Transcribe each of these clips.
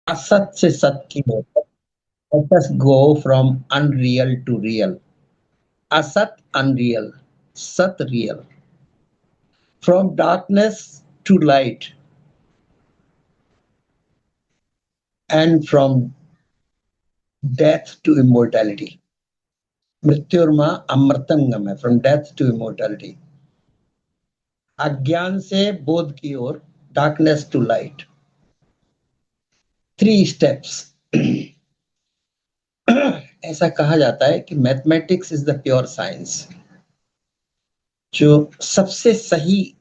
असत से सत की ओर। Let us go from unreal to real. Asat unreal, Sat real. From darkness to light, and from death to immortality. मृत्युर्मा अमृतम गम है, from death to immortality. अज्ञान से बोध की ओर, डार्कनेस टू लाइट। 3 स्टेप्स। ऐसा कहा जाता है कि mathematics is the pure science. जो सबसे सही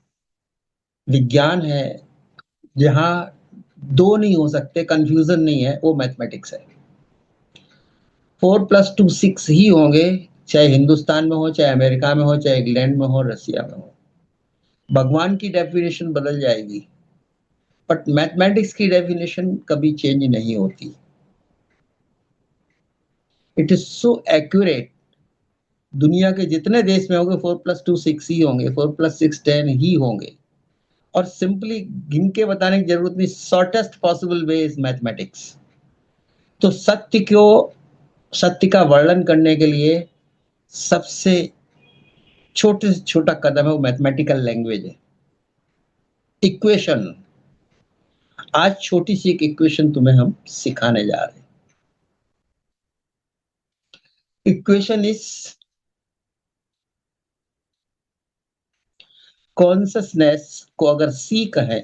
विज्ञान है, जहां दो नहीं हो सकते, कंफ्यूजन नहीं है, वो मैथमेटिक्स है। 4+2 6 ही होंगे, चाहे हिंदुस्तान में हो, चाहे अमेरिका में हो, चाहे इंग्लैंड में हो, रसिया में हो। भगवान की डेफिनेशन बदल जाएगी, बट मैथमेटिक्स की डेफिनेशन कभी चेंज नहीं होती। It is so accurate. दुनिया के जितने देश में होंगे 4+2 6 ही होंगे, 4+6 10 ही होंगे। और सिंपली गिन के बताने की जरूरत नहीं, shortest possible way is mathematics. तो सत्य का वर्णन करने के लिए सबसे छोटे से छोटा कदम है वो मैथमेटिकल लैंग्वेज है। इक्वेशन। आज छोटी सी एक इक्वेशन तुम्हें हम सिखाने जा रहे हैं। इक्वेशन इज कॉन्शसनेस को अगर सी कहें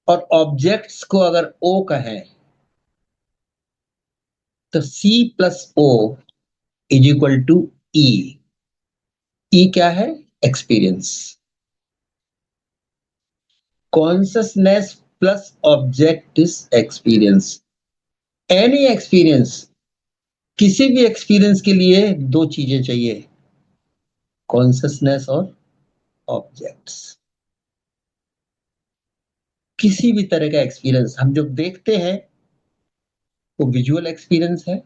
और ऑब्जेक्ट्स को अगर ओ कहें, तो C+O इज इक्वल टू ई। ई क्या है? Experience. Consciousness plus object is experience. Any experience, किसी भी एक्सपीरियंस के लिए दो चीजें चाहिए, कॉन्शसनेस और ऑब्जेक्ट्स। किसी भी तरह का एक्सपीरियंस हम जो देखते हैं वो विजुअल एक्सपीरियंस है,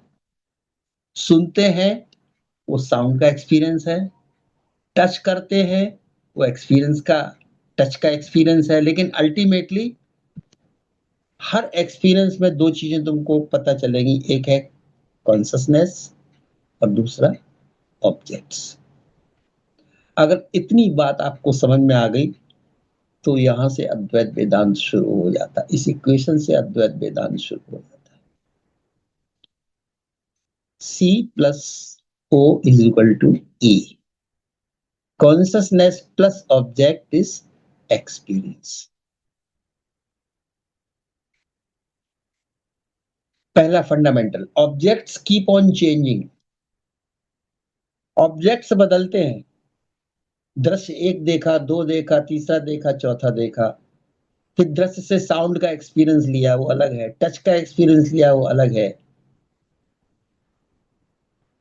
सुनते हैं वो साउंड का एक्सपीरियंस है, टच करते हैं वो एक्सपीरियंस का, टच का एक्सपीरियंस है। लेकिन अल्टीमेटली हर एक्सपीरियंस में दो चीजें तुमको पता चलेगी, एक है कॉन्शसनेस और दूसरा ऑब्जेक्ट्स। अगर इतनी बात आपको समझ में आ गई तो यहां से अद्वैत वेदांत शुरू हो जाता है। इस इक्वेशन से अद्वैत वेदांत शुरू हो जाता है। C+O is equal to E. Consciousness plus object is experience. पहला fundamental, objects keep on changing. Objects बदलते हैं। दृश्य एक देखा, दो देखा, तीसरा देखा, चौथा देखा। फिर दृश्य से साउंड का एक्सपीरियंस लिया, वो अलग है। टच का एक्सपीरियंस लिया, वो अलग है।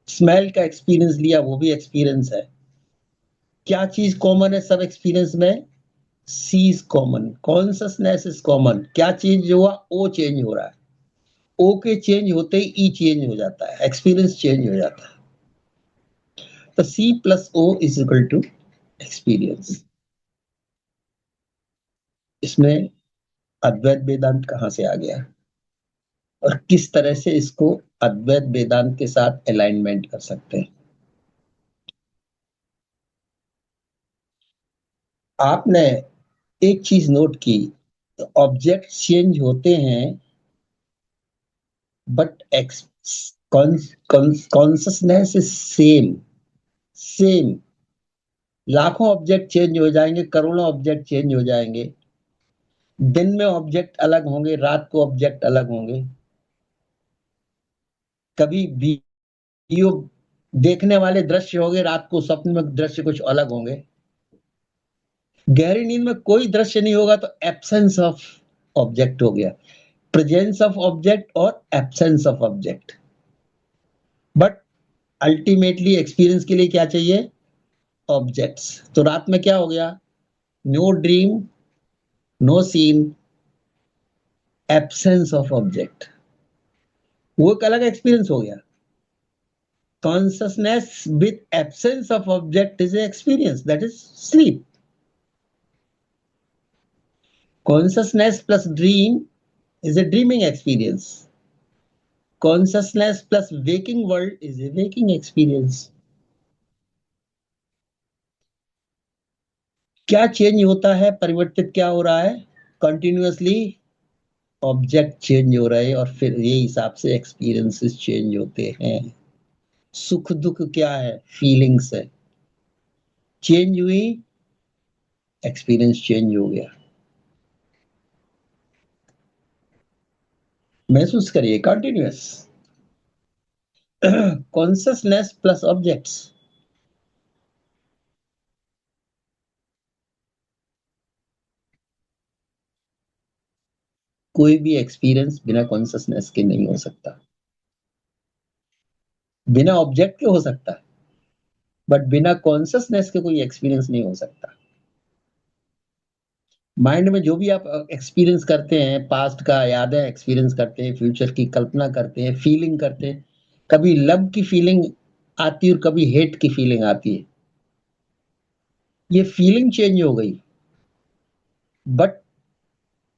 स्मेल का एक्सपीरियंस लिया, वो भी एक्सपीरियंस है। क्या चीज कॉमन है सब एक्सपीरियंस में? C is common, consciousness is common. क्या चेंज हुआ? ओ चेंज हो रहा है। ओ के चेंज होते ही ई चेंज हो जाता है, एक्सपीरियंस चेंज हो जाता है। तो C+O is equal to experience. इसमें अद्वैत वेदांत कहां से आ गया और किस तरह से इसको अद्वैत वेदांत के साथ अलाइनमेंट कर सकते हैं? आपने एक चीज नोट की, ऑब्जेक्ट चेंज होते हैं but consciousness is same. Same. लाखों ऑब्जेक्ट चेंज हो जाएंगे, करोड़ों ऑब्जेक्ट चेंज हो जाएंगे। दिन में ऑब्जेक्ट अलग होंगे, रात को ऑब्जेक्ट अलग होंगे। कभी वीडियो देखने वाले दृश्य होंगे, रात को स्वप्न में दृश्य कुछ अलग होंगे। गहरी नींद में कोई दृश्य नहीं होगा तो एब्सेंस ऑफ ऑब्जेक्ट हो गया। प्रेजेंस ऑफ ऑब्जेक्ट और absence of object. But ultimately experience के लिए क्या चाहिए? ऑब्जेक्ट्स। तो रात में क्या हो गया? No dream, no scene, absence of object. वो एक अलग एक्सपीरियंस हो गया। Consciousness with absence of object is experience, that is sleep. Consciousness plus dream is a dreaming experience. Consciousness plus waking world is a waking experience. क्या change होता है, परिवर्तित क्या हो रहा है? कंटिन्यूअसली ऑब्जेक्ट चेंज हो रहे हैं और फिर ये हिसाब से एक्सपीरियंसेस चेंज होते हैं। सुख दुख क्या है? फीलिंग्स है। चेंज हुई, एक्सपीरियंस चेंज हो गया। महसूस करिए, कंटिन्यूअस। Consciousness plus objects. कोई भी एक्सपीरियंस बिना कॉन्शियसनेस के नहीं हो सकता। बिना ऑब्जेक्ट के हो सकता है, बट बिना कॉन्शियसनेस के कोई एक्सपीरियंस नहीं हो सकता। माइंड में जो भी आप एक्सपीरियंस करते हैं, पास्ट का यादें एक्सपीरियंस करते हैं, फ्यूचर की कल्पना करते हैं, फीलिंग करते हैं, कभी लव की फीलिंग आती है और कभी हेट की फीलिंग आती है। ये फीलिंग चेंज हो गई, बट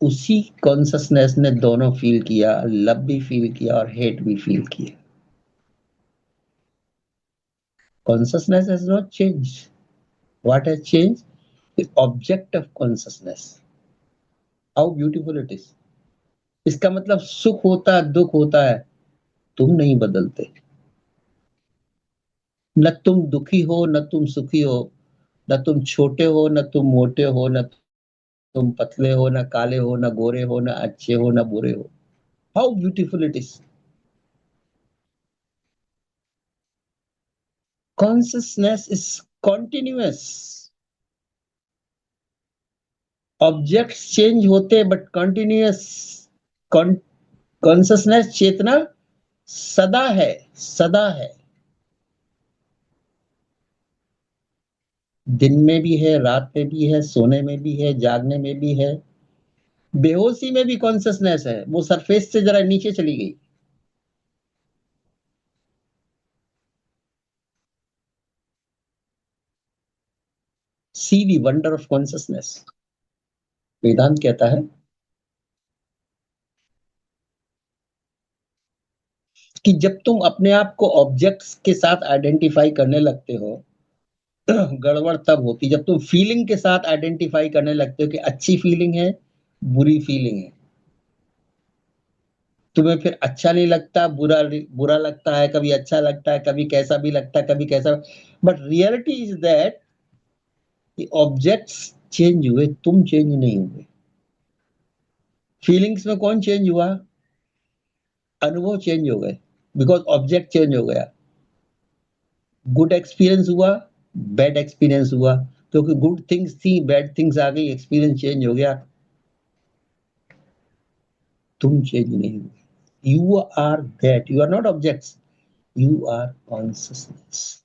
उसी कॉन्शियसनेस ने दोनों फील किया, लव भी फील किया और हेट भी फील किया। Consciousness has not changed. What has changed? The object of consciousness. How beautiful it is. इसका मतलब सुख होता है, दुख होता है, तुम नहीं बदलते। न तुम दुखी हो, न तुम सुखी हो, न तुम छोटे हो, न तुम मोटे हो, न तुम पतले हो, न काले हो, न गोरे हो, न अच्छे हो, न बुरे हो। How beautiful it is. Consciousness is continuous. Objects change होते हैं बट कंटिन्यूअस। कॉन्शियसनेस चेतना सदा है, सदा है। दिन में भी है, रात में भी है, सोने में भी है, जागने में भी है। बेहोशी में भी कॉन्शियसनेस है, वो सरफेस से जरा नीचे चली गई। सी दी वंडर ऑफ कॉन्शियसनेस। वेदांत कहता है कि जब तुम अपने आप को ऑब्जेक्ट्स के साथ आइडेंटिफाई करने लगते हो, गड़बड़ तब होती जब तुम फीलिंग के साथ आइडेंटिफाई करने लगते हो कि अच्छी फीलिंग है, बुरी फीलिंग है। तुम्हें फिर अच्छा नहीं लगता, बुरा बुरा लगता है, कभी अच्छा लगता है, कभी कैसा भी लगता है, कभी कैसा। बट रियलिटी इज दैट कि ऑब्जेक्ट्स चेंज हुए, तुम चेंज नहीं हुए। फीलिंग्स में कौन चेंज हुआ? अनुभव चेंज हो गए, बिकॉज ऑब्जेक्ट चेंज हो गया। गुड एक्सपीरियंस हुआ, बैड एक्सपीरियंस हुआ, क्योंकि गुड थिंग्स थी, बैड थिंग्स आ गई, एक्सपीरियंस चेंज हो गया। तुम चेंज नहीं हुए। You are that, you are not objects, you are consciousness.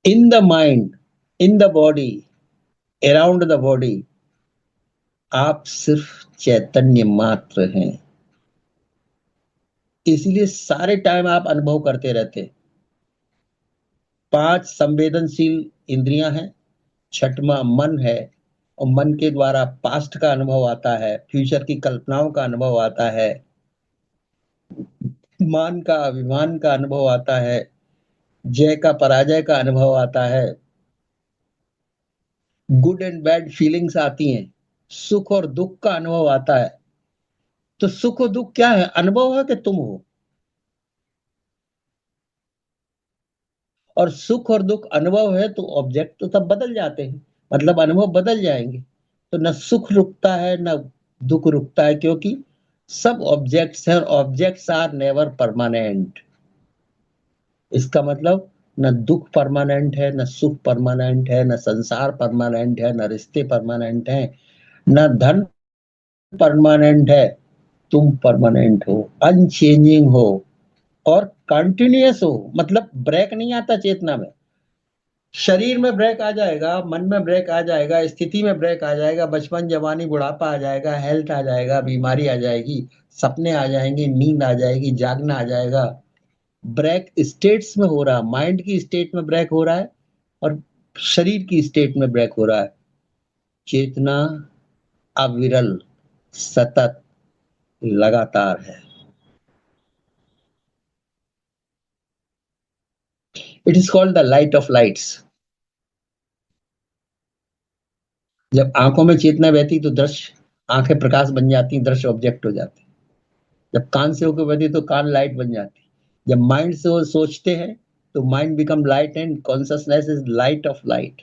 In the mind, in the body, around the body, आप सिर्फ चैतन्य मात्र हैं। इसलिए सारे टाइम आप अनुभव करते रहते। 5 संवेदनशील इंद्रियां हैं, छठवां मन है, और मन के द्वारा पास्ट का अनुभव आता है, फ्यूचर की कल्पनाओं का अनुभव आता है, मान का अभिमान का अनुभव आता है, जय का पराजय का अनुभव आता है, गुड एंड बैड फीलिंग्स आती हैं, सुख और दुख का अनुभव आता है। तो सुख और दुख क्या है? अनुभव है कि तुम हो। और सुख और दुख अनुभव है तो ऑब्जेक्ट तो तब बदल जाते हैं, मतलब अनुभव बदल जाएंगे। तो न सुख रुकता है न दुख रुकता है, क्योंकि सब ऑब्जेक्ट्स हैं और ऑब्जेक्ट्स आर नेवर परमानेंट। इसका मतलब न दुख परमानेंट है, न सुख परमानेंट है, न संसार परमानेंट है, न रिश्ते परमानेंट है, न धन परमानेंट है। तुम परमानेंट हो, अनचेंजिंग हो और कंटिन्यूअस हो। मतलब ब्रेक नहीं आता चेतना में। शरीर में ब्रेक आ जाएगा, मन में ब्रेक आ जाएगा, स्थिति में ब्रेक आ जाएगा, बचपन जवानी बुढ़ापा आ जाएगा, हेल्थ आ जाएगा, बीमारी आ जाएगी, सपने आ जाएंगे, नींद आ जाएगी, जागना आ जाएगा। ब्रेक स्टेट्स में हो रहा है, माइंड की स्टेट में ब्रेक हो रहा है और शरीर की स्टेट में ब्रेक हो रहा है। चेतना अविरल, सतत, लगातार है। It is called the light of lights. जब आंखों में चेतना बहती तो दृश्य, आंखें प्रकाश बन जाती, दृश्य ऑब्जेक्ट हो जाते। जब कान से होकर बहती तो कान लाइट बन जाती। जब माइंड से वो सोचते हैं तो mind become light and consciousness is light of light.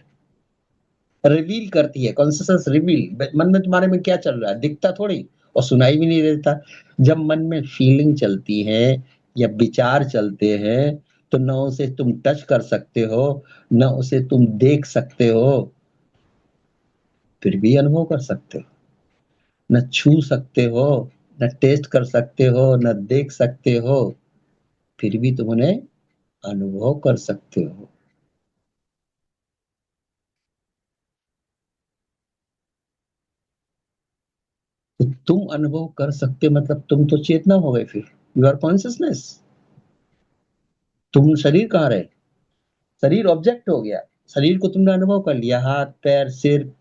Reveal करती है कॉन्सियसनेस, रिवील मन में तुम्हारे में क्या चल रहा है दिखता थोड़ी, और सुनाई भी नहीं देता। जब मन में फीलिंग चलती है या विचार चलते हैं तो न उसे तुम टच कर सकते हो, न उसे तुम देख सकते हो, फिर भी अनुभव कर सकते हो। न छू सकते हो, न टेस्ट कर सकते हो, न देख सकते हो, फिर भी तुम उन्हें अनुभव कर सकते हो। तो तुम अनुभव कर सकते मतलब तुम तो चेतना हो गए, फिर यू आर कॉन्सियसनेस। तुम शरीर कहाँ रहे? शरीर ऑब्जेक्ट हो गया। शरीर को तुमने अनुभव कर लिया, हाथ पैर सिर,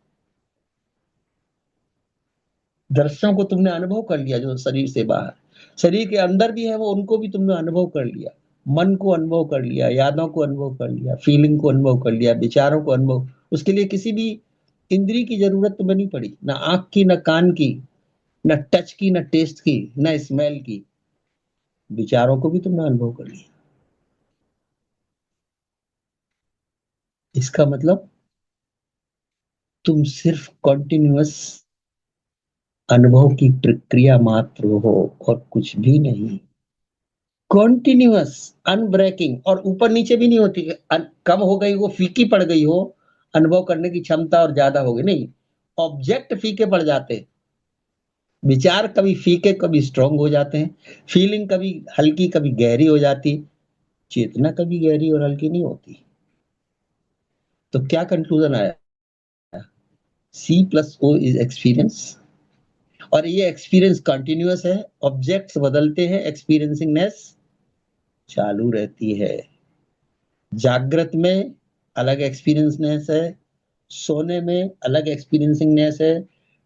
दृश्यों को तुमने अनुभव कर लिया जो शरीर से बाहर। शरीर के अंदर भी है वो, उनको भी तुमने अनुभव कर लिया। मन को अनुभव कर लिया, यादों को अनुभव कर लिया, फीलिंग को अनुभव कर लिया, विचारों को अनुभव। उसके लिए किसी भी इंद्री की जरूरत तुम्हें नहीं पड़ी, ना आंख की, ना कान की, न टच की, न टेस्ट की, न स्मेल की। विचारों को भी तुमने अनुभव कर लिया। इसका मतलब तुम सिर्फ कॉन्टिन्यूअस अनुभव की प्रक्रिया मात्र हो और कुछ भी नहीं। कॉन्टिन्यूअस, अनब्रेकिंग, और ऊपर नीचे भी नहीं होती। कम हो गई वो, फीकी पड़ गई हो, अनुभव करने की क्षमता और ज्यादा हो गई नहीं। ऑब्जेक्ट फीके पड़ जाते, विचार कभी फीके कभी स्ट्रांग हो जाते हैं, फीलिंग कभी हल्की कभी गहरी हो जाती, चेतना कभी गहरी और हल्की नहीं होती। तो क्या कंक्लूजन आया? C plus O is experience, और ये एक्सपीरियंस कंटिन्यूअस है। ऑब्जेक्ट्स बदलते हैं, एक्सपीरियंसिंगनेस चालू रहती है। जागृत में अलग एक्सपीरियंसनेस है, सोने में अलग एक्सपीरियंसिंगनेस है,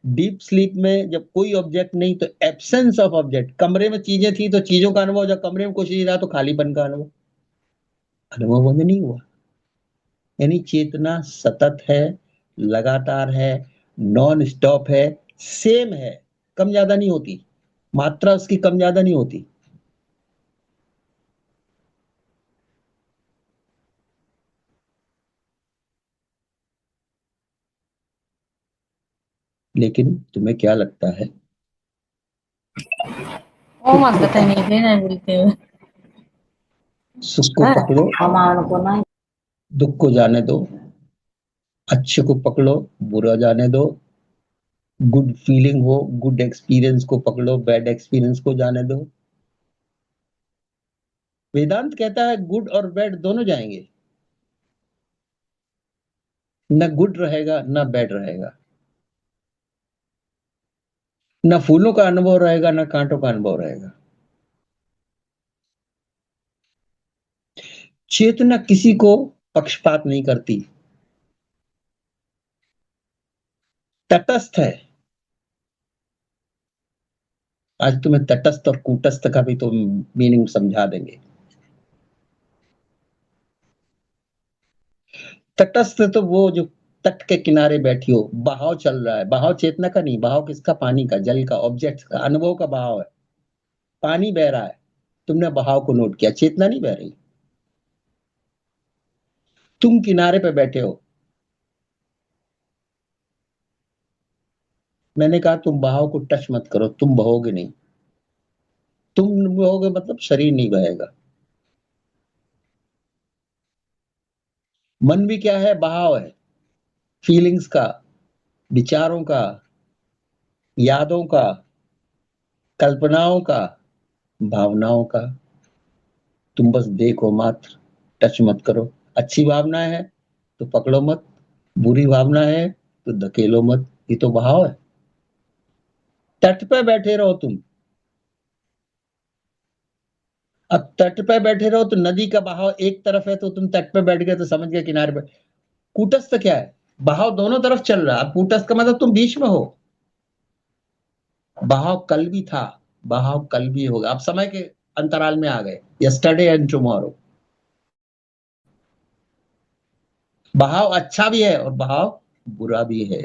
डीप स्लीप में जब कोई ऑब्जेक्ट नहीं तो एब्सेंस ऑफ ऑब्जेक्ट। कमरे में चीजें थी तो चीजों का अनुभव, जब कमरे में कुछ नहीं रहा तो खालीपन का अनुभव। अनुभव में नहीं हुआ। यानी चेतना सतत है, लगातार है, नॉन स्टॉप है, सेम है, कम ज्यादा नहीं होती, मात्रा उसकी कम ज्यादा नहीं होती। लेकिन तुम्हें क्या लगता है? वो सुख मत को बताइए नहीं ना बोलते हुए। सुख को पकड़ो, हमारे को ना। दुख को जाने दो, अच्छे को पकड़ो, बुरा जाने दो, गुड फीलिंग हो, गुड एक्सपीरियंस को पकड़ो, बैड एक्सपीरियंस को जाने दो। वेदांत कहता है गुड और बैड दोनों जाएंगे, न गुड रहेगा न बैड रहेगा, न फूलों का अनुभव रहेगा न कांटों का अनुभव रहेगा। चेतना किसी को पक्षपात नहीं करती, तटस्थ है। आज तुम्हें तटस्थ और कूटस्थ का भी तो मीनिंग समझा देंगे। तटस्थ तो वो जो तट के किनारे बैठी हो, बहाव चल रहा है, बहाव चेतना का नहीं, बहाव किसका? पानी का, जल का, ऑब्जेक्ट का, अनुभव का बहाव है। पानी बह रहा है, तुमने बहाव को नोट किया, चेतना नहीं बह रही। तुम किनारे पे बैठे हो, मैंने कहा तुम बहाव को टच मत करो, तुम बहोगे नहीं। तुम बहोगे मतलब शरीर नहीं बहेगा। मन भी क्या है? बहाव है, फीलिंग्स का, विचारों का, यादों का, कल्पनाओं का, भावनाओं का। तुम बस देखो मात्र, टच मत करो। अच्छी भावना है तो पकड़ो मत, बुरी भावना है तो धकेलो मत, ये तो बहाव है। तट पे बैठे रहो तुम। अब तट पे बैठे रहो तो नदी का बहाव एक तरफ है तो तुम तट पे बैठ गए तो समझ गए किनारे पे। कूटस्थ क्या है? बहाव दोनों तरफ चल रहा है। कूटस्थ का मतलब तुम बीच में हो। बहाव कल भी था, बहाव कल भी होगा। आप समय के अंतराल में आ गए, यस्टरडे एंड टुमारो। बहाव अच्छा भी है और बहाव बुरा भी है।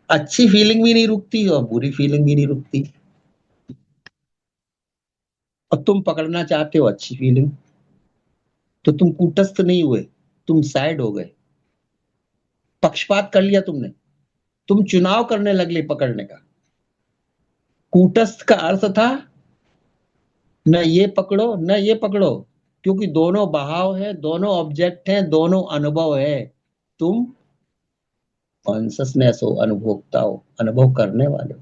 अच्छी फीलिंग भी नहीं रुकती और बुरी फीलिंग भी नहीं रुकती। और तुम पकड़ना चाहते हो अच्छी फीलिंग, तो तुम कूटस्थ नहीं हुए, तुम साइड हो गए, पक्षपात कर लिया तुमने। तुम चुनाव करने लगले पकड़ने का। कूटस्थ का अर्थ था न ये पकड़ो न ये पकड़ो, क्योंकि दोनों बहाव है, दोनों ऑब्जेक्ट हैं, दोनों अनुभव है। तुम कॉन्सियसनेस हो, अनुभोक्ता हो, अनुभव करने वाले हो।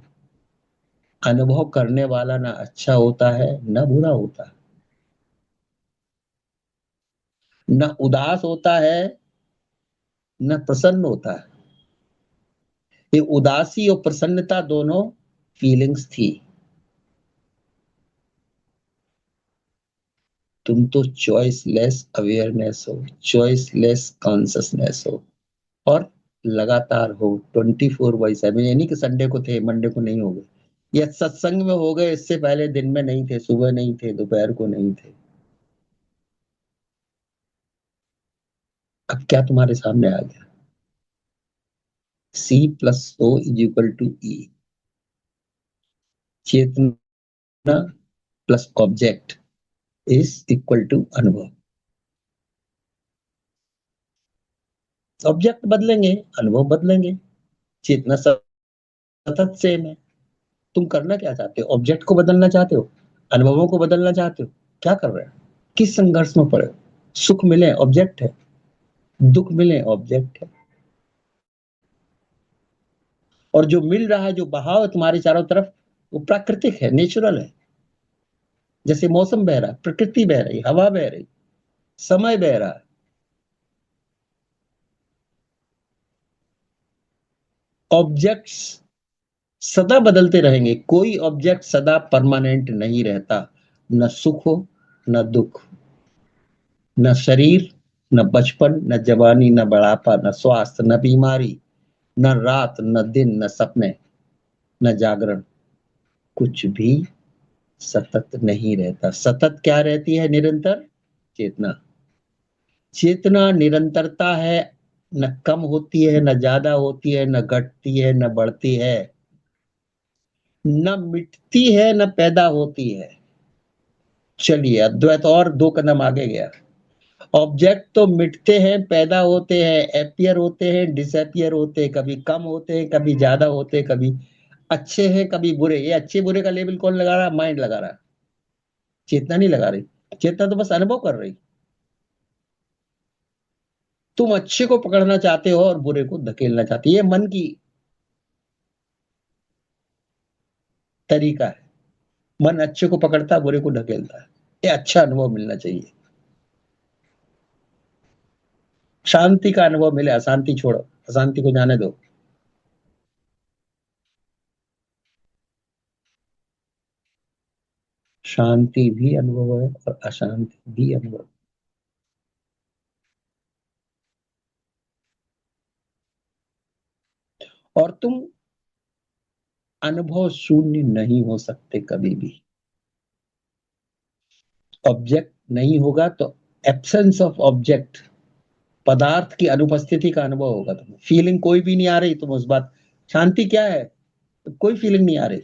अनुभव करने वाला ना अच्छा होता है न बुरा होता है, न उदास होता है न प्रसन्न होता है। ये उदासी और प्रसन्नता दोनों फीलिंग्स थी। तुम तो चॉइसलेस अवेयरनेस हो, चॉइसलेस कॉन्सियसनेस हो, और लगातार हो 24/7। ये नहीं कि संडे को थे मंडे को नहीं हो गए, या सत्संग में हो गए, इससे पहले दिन में नहीं थे, सुबह नहीं थे, दोपहर को नहीं थे। अब क्या तुम्हारे सामने आ गया? C plus O is equal to E. चेतना प्लस ऑब्जेक्ट इज इक्वल टू अनुभव। ऑब्जेक्ट बदलेंगे, अनुभव बदलेंगे, चेतना सतत सेम है। तुम करना क्या चाहते हो? ऑब्जेक्ट को बदलना चाहते हो, अनुभवों को बदलना चाहते हो? क्या कर रहे हो? किस संघर्ष में पड़े हो? सुख मिले ऑब्जेक्ट है, दुख मिले ऑब्जेक्ट है। और जो मिल रहा है, जो बहाव है तुम्हारे चारों तरफ, वो प्राकृतिक है, नेचुरल है। जैसे मौसम बह रहा है, प्रकृति बह रही, हवा बह रही, समय बह रहा है। ऑब्जेक्ट्स सदा बदलते रहेंगे, कोई ऑब्जेक्ट सदा परमानेंट नहीं रहता। न सुख हो न दुख, न शरीर, न बचपन, न जवानी, न बढ़ापा, न स्वास्थ्य, न बीमारी, न रात न दिन, न सपने, न जागरण, कुछ भी सतत नहीं रहता। सतत क्या रहती है? निरंतर चेतना। चेतना निरंतरता है, न कम होती है, न ज्यादा होती है, न घटती है, न बढ़ती है, न मिटती है, न पैदा होती है। चलिए अद्वैत और दो कदम आगे गया। ऑब्जेक्ट तो मिटते हैं, पैदा होते हैं, अपीयर होते हैं, डिसअपियर होते हैं, कभी कम होते हैं, कभी ज्यादा होते हैं, कभी अच्छे हैं, कभी बुरे। ये अच्छे बुरे का लेबल कौन लगा रहा है? माइंड लगा रहा है, चेतना नहीं लगा रही। चेतना तो बस अनुभव कर रही। तुम अच्छे को पकड़ना चाहते हो और बुरे को धकेलना चाहते हो, ये मन की तरीका है। मन अच्छे को पकड़ता है, बुरे को ढकेलता है। ये अच्छा अनुभव मिलना चाहिए, शांति का अनुभव मिले। अशांति छोड़ो, अशांति को जाने दो। शांति भी अनुभव है और अशांति भी अनुभव। और तुम अनुभव शून्य नहीं हो सकते कभी भी। ऑब्जेक्ट नहीं होगा तो एब्सेंस ऑफ ऑब्जेक्ट, पदार्थ की अनुपस्थिति का अनुभव होगा तुम्हें। फीलिंग कोई भी नहीं आ रही, तुम उस बात। शांति क्या है? कोई फीलिंग नहीं आ रही।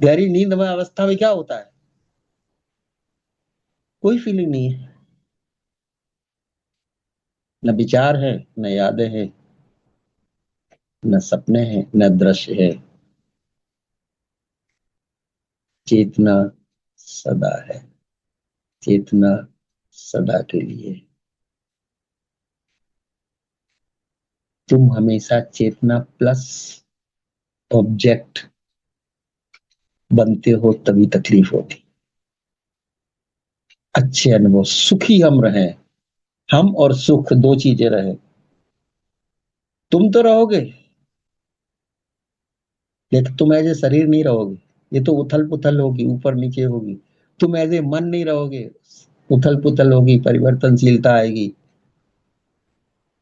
गहरी नींद में अवस्था में क्या होता है? कोई फीलिंग नहीं है, न विचार है, न यादें हैं, न सपने हैं, न दृश्य है। चेतना सदा है, चेतना सदा के लिए। तुम हमेशा चेतना प्लस ऑब्जेक्ट बनते हो, तभी तकलीफ होती। अच्छे अनुभव, सुखी हम रहे, हम और सुख दो चीजें रहे। तुम तो रहोगे, लेकिन तुम एज ए शरीर नहीं रहोगे। ये तो उथल पुथल होगी, ऊपर नीचे होगी। तुम एज ए मन नहीं रहोगे, उथल पुथल होगी, परिवर्तनशीलता आएगी।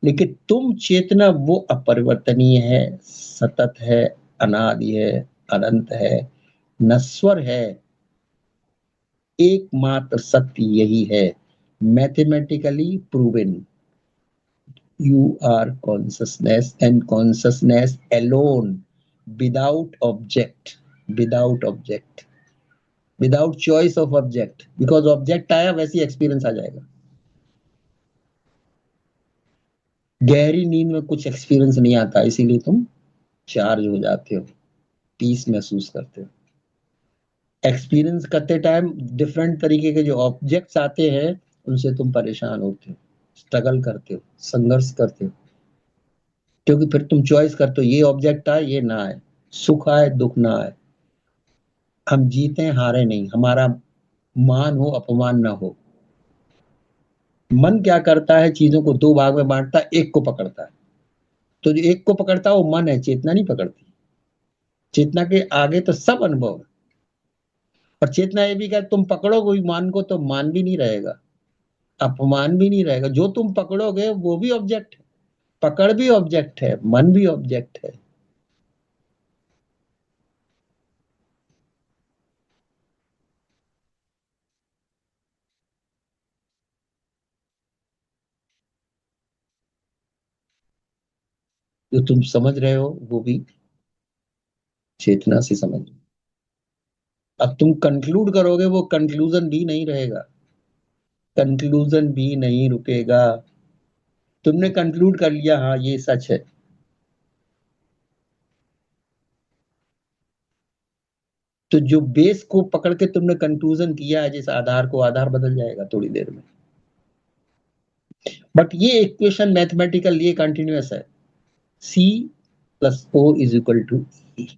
लेकिन तुम चेतना वो अपरिवर्तनीय है, सतत है, अनादि है, अनंत है, नश्वर है। एकमात्र सत्य यही है, mathematically proven. You are consciousness and consciousness alone, without object, without object, without choice of object. Because object आया वैसे एक्सपीरियंस आ जाएगा। गहरी नींद में कुछ एक्सपीरियंस नहीं आता, इसीलिए तुम चार्ज हो जाते हो, पीस महसूस करते हो। एक्सपीरियंस करते टाइम डिफरेंट तरीके के जो ऑब्जेक्ट्स आते हैं उनसे तुम परेशान होते हो, स्ट्रगल करते हो, संघर्ष करते हो, क्योंकि फिर तुम चॉइस करते हो ये ऑब्जेक्ट आए ये ना आए, सुख आए दुख ना आए, हम जीते हारे नहीं, हमारा मान हो अपमान ना हो। मन क्या करता है, चीजों को दो भाग में बांटता है, एक को पकड़ता है। तो जो एक को पकड़ता है वो मन है, चेतना नहीं पकड़ती। चेतना के आगे तो सब अनुभव है। और चेतना ये भी कहे तुम पकड़ोगे मान को तो मान भी नहीं रहेगा, अपमान भी नहीं रहेगा। जो तुम पकड़ोगे वो भी ऑब्जेक्ट है, पकड़ भी ऑब्जेक्ट है, मन भी ऑब्जेक्ट है। जो तुम समझ रहे हो वो भी चेतना से समझ। अब तुम कंक्लूड करोगे वो कंक्लूजन भी नहीं रहेगा, कंक्लूजन भी नहीं रुकेगा। तुमने कंक्लूड कर लिया हाँ ये सच है, तो जो बेस को पकड़ के तुमने कंक्लूजन किया है जिस आधार को, आधार बदल जाएगा थोड़ी देर में। बट ये इक्वेशन मैथमेटिकल ये कंटिन्यूअस है, C plus O is equal to E.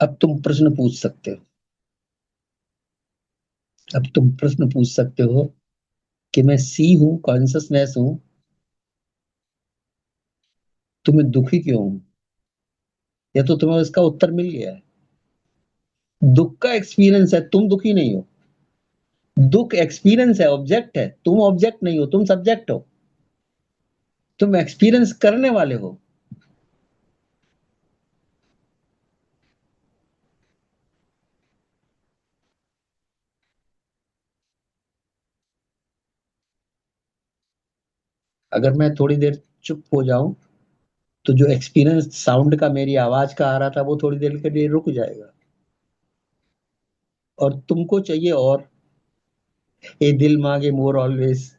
अब तुम प्रश्न पूछ सकते हो, अब तुम प्रश्न पूछ सकते हो कि मैं सी हूं, कॉन्सियसनेस हूं, तो मैं दुखी क्यों हूं? या तो तुम्हें इसका उत्तर मिल गया है, दुख का एक्सपीरियंस है, तुम दुखी नहीं हो। दुख एक्सपीरियंस है, ऑब्जेक्ट है, तुम ऑब्जेक्ट नहीं हो, तुम सब्जेक्ट हो, तुम एक्सपीरियंस करने वाले हो। अगर मैं थोड़ी देर चुप हो जाऊं तो जो एक्सपीरियंस साउंड का, मेरी आवाज का आ रहा था, वो थोड़ी देर के लिए रुक जाएगा। और तुमको चाहिए और ए दिल मांगे मोर ऑलवेज।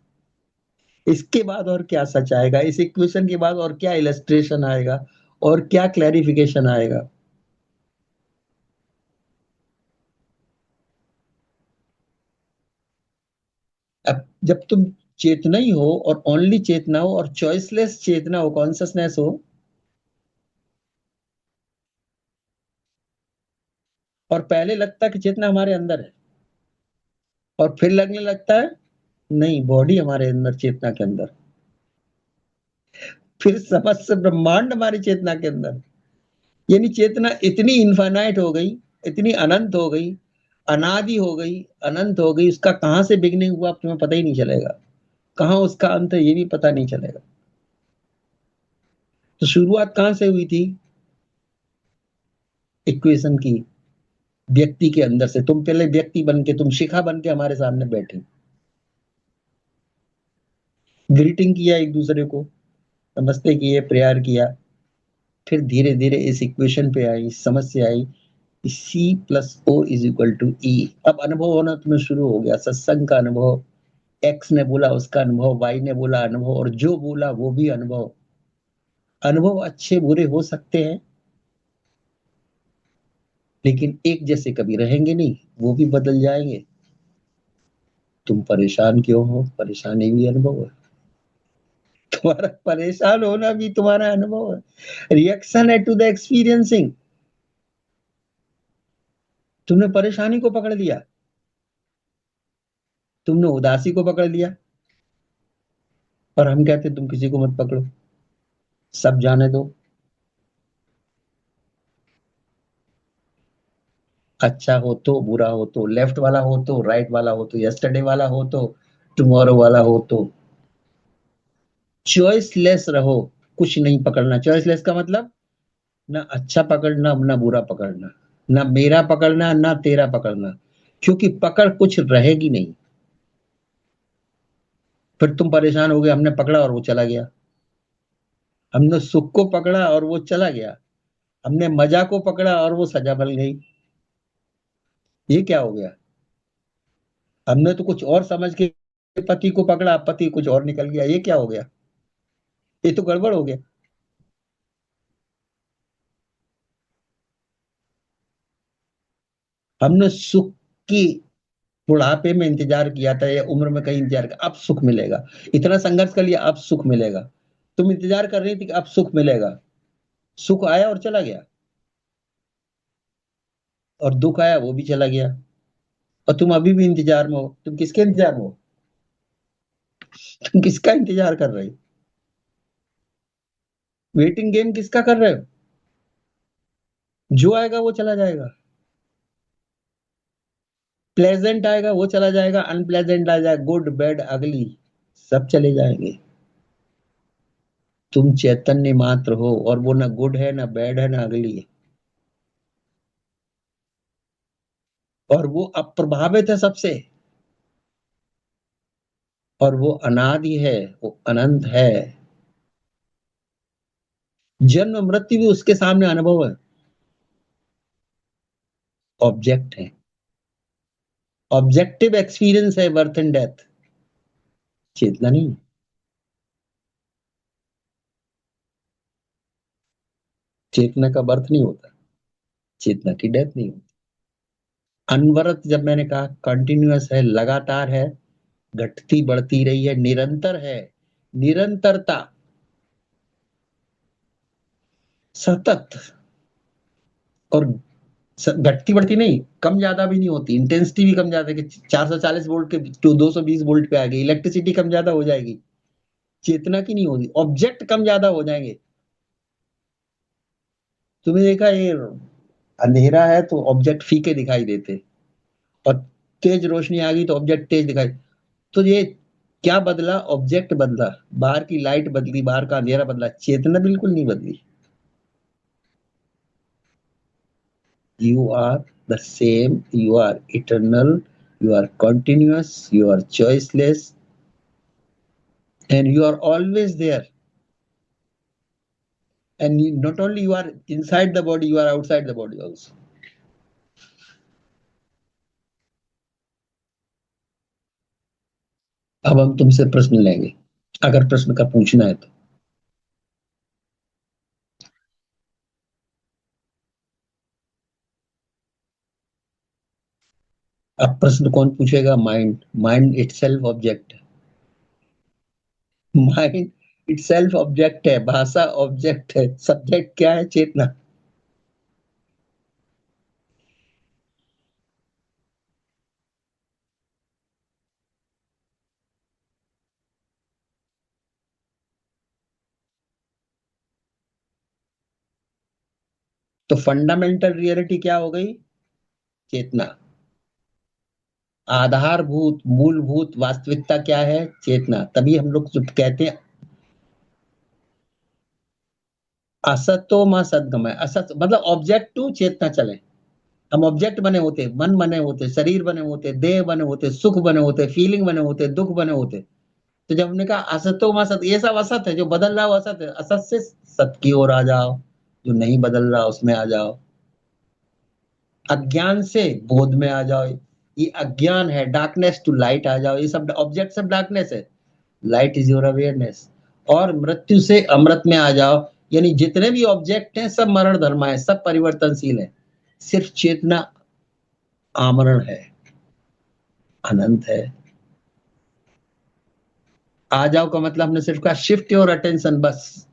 इसके बाद और क्या सच आएगा, इस इक्वेशन के बाद और क्या इलस्ट्रेशन आएगा, और क्या क्लैरिफिकेशन आएगा? अब जब तुम चेतना ही हो और ओनली चेतना हो और चॉइसलेस चेतना हो, कॉन्सियसनेस हो, और पहले लगता है कि चेतना हमारे अंदर है, और फिर लगने लगता है नहीं बॉडी हमारे अंदर चेतना के अंदर, फिर समस्त ब्रह्मांड हमारी चेतना के अंदर। यानी चेतना इतनी इन्फानाइट हो गई, इतनी अनंत हो गई, अनादि हो गई, अनंत हो गई, उसका कहां से बिगनिंग हुआ तुम्हें पता ही नहीं चलेगा, कहां उसका अंत है ये भी पता नहीं चलेगा। तो शुरुआत कहां से हुई थी इक्वेशन की? व्यक्ति के अंदर से। तुम पहले व्यक्ति बन के, तुम शिखा बन के हमारे सामने बैठे, ग्रीटिंग किया एक दूसरे को, नमस्ते किए, प्रेयर किया, फिर धीरे धीरे इस इक्वेशन पे आई, समझ से आई, C plus O is equal to E. अब अनुभव होना तुम्हें शुरू हो गया, सत्संग का अनुभव, एक्स ने बोला उसका अनुभव, वाई ने बोला अनुभव, और जो बोला वो भी अनुभव। अनुभव अच्छे बुरे हो सकते हैं, लेकिन एक जैसे कभी रहेंगे नहीं, वो भी बदल जाएंगे। तुम परेशान क्यों हो? परेशानी भी अनुभव है, तुम्हारा परेशान होना भी तुम्हारा अनुभव है, रिएक्शन है टू द एक्सपीरियंसिंग। तुमने परेशानी को पकड़ लिया, तुमने उदासी को पकड़ लिया, और हम कहते तुम किसी को मत पकड़ो, सब जाने दो। अच्छा हो तो, बुरा हो तो, लेफ्ट वाला हो तो, राइट वाला हो तो, यस्टरडे वाला हो तो, टुमारो वाला हो तो। चॉइसलेस रहो, कुछ नहीं पकड़ना। चॉइसलेस का मतलब ना अच्छा पकड़ना ना बुरा पकड़ना, ना मेरा पकड़ना ना तेरा पकड़ना, क्योंकि पकड़ कुछ रहेगी नहीं। फिर तुम परेशान हो गए, हमने पकड़ा और वो चला गया। हमने सुख को पकड़ा और वो चला गया। हमने मजा को पकड़ा और वो सजा बन गई। ये क्या हो गया? हमने तो कुछ और समझ के पति को पकड़ा, पति कुछ और निकल गया। ये क्या हो गया? ये तो गड़बड़ हो गया। हमने सुख की बुढ़ापे में इंतजार किया था, या उम्र में कहीं इंतजार किया, अब सुख मिलेगा। इतना संघर्ष कर लिया, अब सुख मिलेगा। तुम इंतजार कर रही थी कि अब सुख मिलेगा। सुख आया और चला गया। और दुख आया, वो भी चला गया। और तुम अभी भी इंतजार में हो। तुम किसके इंतजार में हो? तुम किसका इंतजार कर रहे हो? वेटिंग गेम किसका कर रहे हो? जो आएगा वो चला जाएगा। प्लेजेंट आएगा वो चला जाएगा, अनप्लेजेंट आ जाएगा, गुड बैड अगली सब चले जाएंगे। तुम चैतन्य मात्र हो, और वो ना गुड है ना बैड है ना अगली है। और वो अप्रभावित है सबसे। और वो अनादि है, वो अनंत है। जन्म मृत्यु भी उसके सामने अनुभव है। ऑब्जेक्ट है। ऑब्जेक्टिव एक्सपीरियंस है बर्थ एंड डेथ। चेतना नहीं। चेतना का बर्थ नहीं होता। चेतना की डेथ नहीं होती। अनवरत, जब मैंने कहा कंटिन्यूअस है, लगातार है, घटती बढ़ती रही है, निरंतर है। निरंतरता। सतत। और घटती बढ़ती नहीं, कम ज्यादा भी नहीं होती। इंटेंसिटी भी कम ज्यादा कि 440 वोल्ट के टू 220 वोल्ट पे आ गई, इलेक्ट्रिसिटी कम ज्यादा हो जाएगी। चेतना की नहीं होगी। ऑब्जेक्ट कम ज्यादा हो जाएंगे। तुमने देखा, ये अंधेरा है तो ऑब्जेक्ट फीके दिखाई देते, और तेज रोशनी आ गई तो ऑब्जेक्ट तेज दिखाई। तो ये क्या बदला? ऑब्जेक्ट बदला। बाहर की लाइट बदली, बाहर का अंधेरा बदला, चेतना बिल्कुल नहीं बदली। You are the same, you are eternal, you are continuous, you are choiceless, and you are always there. And not only you are inside the body, you are outside the body also. अब हम तुमसे प्रश्न लेंगे, अगर प्रश्न का पूछना है तो। अब प्रश्न कौन पूछेगा? माइंड। माइंड इटसेल्फ ऑब्जेक्ट है। माइंड इटसेल्फ ऑब्जेक्ट है। भाषा ऑब्जेक्ट है। सब्जेक्ट क्या है? चेतना। तो फंडामेंटल रियलिटी क्या हो गई? चेतना। आधारभूत मूलभूत वास्तविकता क्या है? चेतना। तभी हम लोग जब कहते हैं असतो मां सदगमय, असत मतलब ऑब्जेक्ट टू चेतना चले। हम ऑब्जेक्ट बने होते, मन बने होते, शरीर बने होते, देह बने होते, सुख बने होते, फीलिंग बने होते, दुख बने होते। तो जब हमने कहा असतो मां सत, ये सब असत है। जो बदल रहा है वो असत है। असत से सत की ओर आ जाओ, जो नहीं बदल रहा उसमें आ जाओ। अज्ञान से बोध में आ जाओ। ये अज्ञान है, डार्कनेस टू लाइट आ जाओ। ये सब ऑब्जेक्ट सब डार्कनेस है। Light is your awareness. और मृत्यु से अमृत में आ जाओ। यानी जितने भी ऑब्जेक्ट हैं सब मरण धर्म है, सब परिवर्तनशील है। सिर्फ चेतना आमरण है, अनंत है। आ जाओ का मतलब हमने सिर्फ कहा शिफ्ट योर अटेंशन, बस।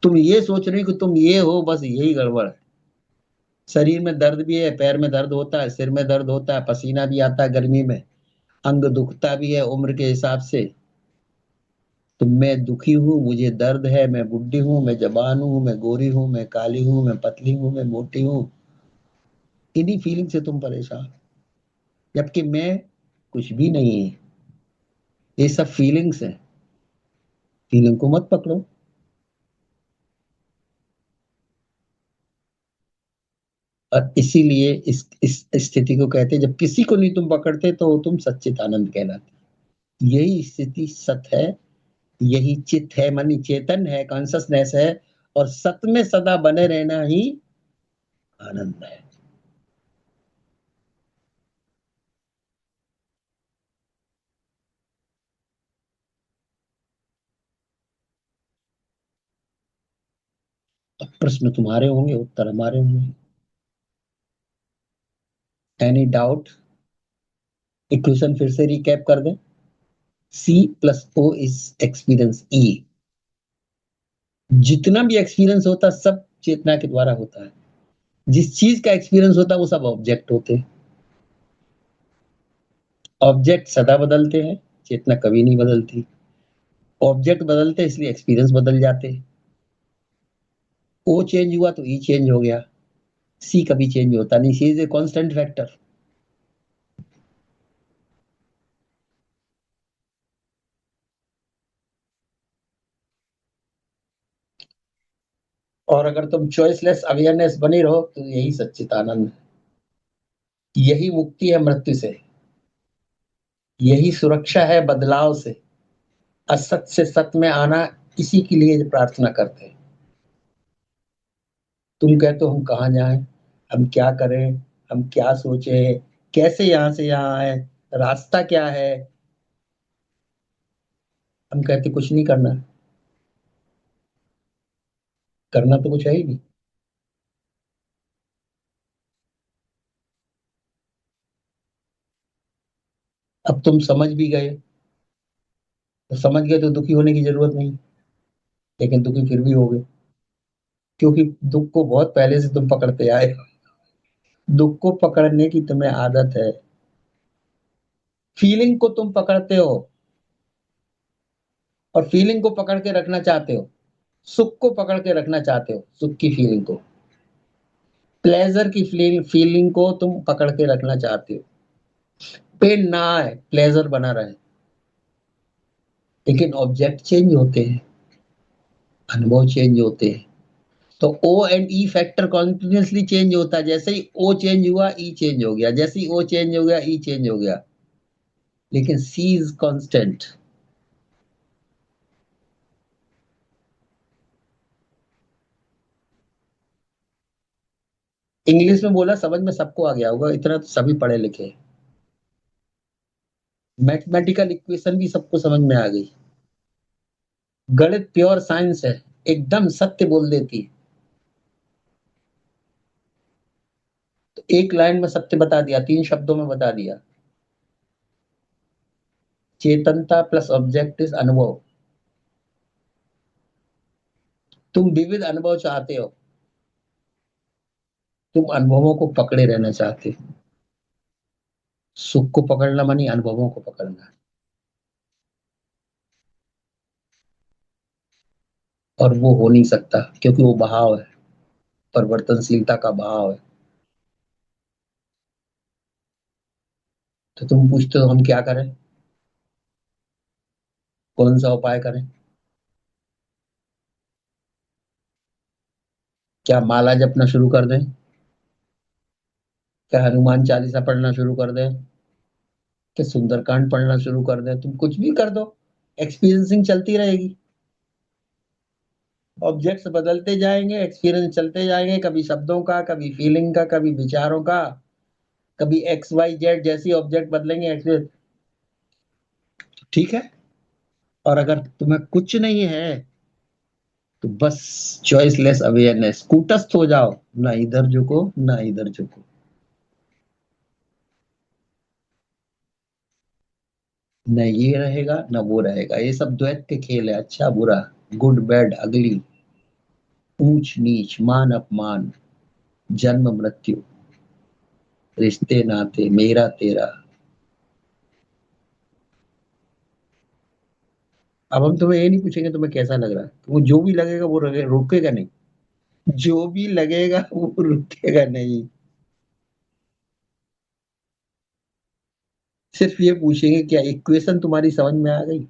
तुम ये सोच रही हो कि तुम ये हो, बस यही गड़बड़ है। शरीर में दर्द भी है, पैर में दर्द होता है, सिर में दर्द होता है, पसीना भी आता है गर्मी में, अंग दुखता भी है उम्र के हिसाब से। तो मैं दुखी हूँ, मुझे दर्द है, मैं बुढ़ी हूँ, मैं जवान हूँ, मैं गोरी हूँ, मैं काली हूँ, मैं पतली हूँ, मैं मोटी हूँ। इन्हीं फीलिंग से तुम परेशान, जबकि मैं कुछ भी नहीं है, ये सब फीलिंग्स है। फीलिंग को मत पकड़ो। और इसीलिए इस स्थिति को कहते हैं, जब किसी को नहीं तुम पकड़ते तो तुम सच्चिदानंद कहलाते। यही स्थिति सत है, यही चित है, मानी चेतन है, कॉन्शसनेस है। और सत में सदा बने रहना ही आनंद है। अब प्रश्न तुम्हारे होंगे, उत्तर हमारे होंगे। Any doubt? इक्वेशन फिर से रिकैप कर दें। C plus O is experience E. जितना भी एक्सपीरियंस होता है सब चेतना के द्वारा होता है। जिस चीज का एक्सपीरियंस होता है वो सब ऑब्जेक्ट होते हैं। ऑब्जेक्ट सदा बदलते हैं, चेतना कभी नहीं बदलती। ऑब्जेक्ट बदलते हैं, इसलिए एक्सपीरियंस बदल जाते हैं। ओ चेंज हुआ तो ई चेंज हो गया। सी कभी चेंज होता नहीं, सी इज ए कांस्टेंट फैक्टर। और अगर तुम चॉइसलेस अवेयरनेस बनी रहो तो यही सच्चिदानंद है। यही मुक्ति है मृत्यु से। यही सुरक्षा है बदलाव से। असत से सत में आना, इसी के लिए प्रार्थना करते हैं। तुम कहते हो हम कहाँ जाएं, हम क्या करें, हम क्या सोचें, कैसे यहां से यहाँ आए, रास्ता क्या है। हम कहते कुछ नहीं करना। करना तो कुछ है ही नहीं। अब तुम समझ भी गए, तो समझ गए तो दुखी होने की जरूरत नहीं। लेकिन दुखी फिर भी हो गए, क्योंकि दुख को बहुत पहले से तुम पकड़ते आए हो। दुख को पकड़ने की तुम्हें आदत है। फीलिंग को तुम पकड़ते हो, और फीलिंग को पकड़ के रखना चाहते हो। सुख को पकड़ के रखना चाहते हो, सुख की फीलिंग को। प्लेजर की फीलिंग को तुम पकड़ के रखना चाहते हो। पेन ना आए, प्लेजर बना रहे। लेकिन ऑब्जेक्ट चेंज होते हैं, अनुभव चेंज होते हैं। तो O and E factor continuously change होता है। जैसे ही ओ चेंज हुआ ई चेंज हो गया, जैसे ही ओ चेंज हो गया ई चेंज हो गया। लेकिन सी इज कांस्टेंट। इंग्लिश में बोला, समझ में सबको आ गया होगा, इतना तो सभी पढ़े लिखे हैं। मैथमेटिकल इक्वेशन भी सबको समझ में आ गई। गणित प्योर साइंस है, एकदम सत्य बोल देती है। तो एक लाइन में सत्य बता दिया, 3 शब्दों में बता दिया। चेतनता प्लस ऑब्जेक्ट इज अनुभव। तुम विविध अनुभव चाहते हो। तुम अनुभवों को पकड़े रहना चाहते हो। सुख को पकड़ना मानी अनुभवों को पकड़ना। और वो हो नहीं सकता, क्योंकि वो बहाव है, परिवर्तनशीलता का बहाव है। तो तुम पूछते हो हम क्या करें, कौन सा उपाय करें। क्या माला जपना शुरू कर दें, क्या हनुमान चालीसा पढ़ना शुरू कर दें, क्या सुंदरकांड पढ़ना शुरू कर दें, तुम कुछ भी कर दो, एक्सपीरियंसिंग चलती रहेगी। ऑब्जेक्ट्स बदलते जाएंगे, एक्सपीरियंस चलते जाएंगे, कभी शब्दों का, कभी फीलिंग का, कभी विचारों का। कभी एक्स वाई जेड जैसी ऑब्जेक्ट बदलेंगे, ठीक है। और अगर तुम्हें कुछ नहीं है तो बस चॉइसलेस अवेयरनेस, कूटस्थ हो जाओ, ना इधर झुको ना इधर झुको। न ये रहेगा न वो रहेगा, ये सब द्वैत के खेल है। अच्छा बुरा, गुड बैड अगली, ऊंच नीच, मान अपमान, जन्म मृत्यु, रिश्ते नाते, मेरा तेरा। अब हम तुम्हें ये नहीं पूछेंगे तुम्हें कैसा लग रहा है, वो जो भी लगेगा वो रुकेगा नहीं। जो भी लगेगा वो रुकेगा नहीं। सिर्फ ये पूछेंगे क्या इक्वेशन तुम्हारी समझ में आ गई?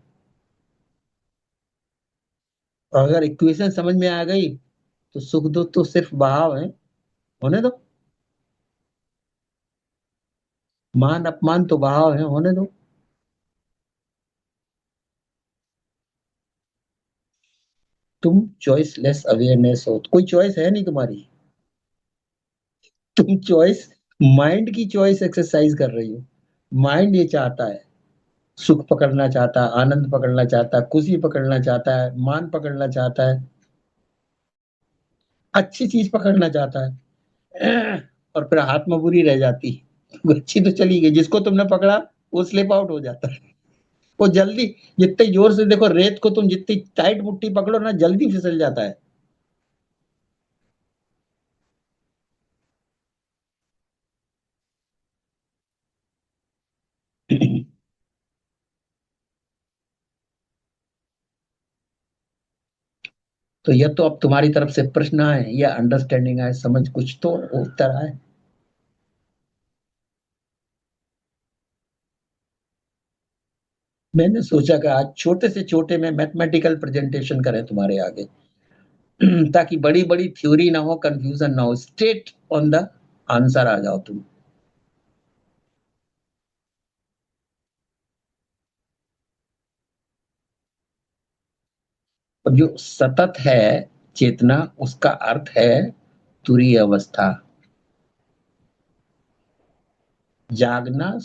और अगर इक्वेशन समझ में आ गई तो सुख दुख तो सिर्फ बहाव है, होने दो। मान अपमान तो बहाव है, होने दो। तुम चॉइसलेस अवेयरनेस हो, कोई चॉइस है नहीं तुम्हारी। तुम चॉइस, माइंड की चॉइस एक्सरसाइज कर रही हो। माइंड ये चाहता है, सुख पकड़ना चाहता है, आनंद पकड़ना चाहता है, खुशी पकड़ना चाहता है, मान पकड़ना चाहता है, अच्छी चीज पकड़ना चाहता है। और फिर हाथ में बुरी रह जाती है। अच्छी तो चली गई, जिसको तुमने पकड़ा वो स्लिप आउट हो जाता है। वो जल्दी, जितने जोर से देखो रेत को तुम जितनी टाइट मुट्ठी पकड़ो ना जल्दी फिसल जाता है। तो यह तो अब तुम्हारी तरफ से प्रश्न है या अंडरस्टैंडिंग है, समझ कुछ तो उत्तर है। मैंने सोचा कि आज छोटे से छोटे में मैथमेटिकल प्रेजेंटेशन करें तुम्हारे आगे। ताकि बड़ी बड़ी थ्योरी ना हो, कंफ्यूजन ना हो, स्ट्रेट ऑन द आंसर आ जाओ तुम। और जो सतत है चेतना, उसका अर्थ है तुरीय अवस्था, जागना,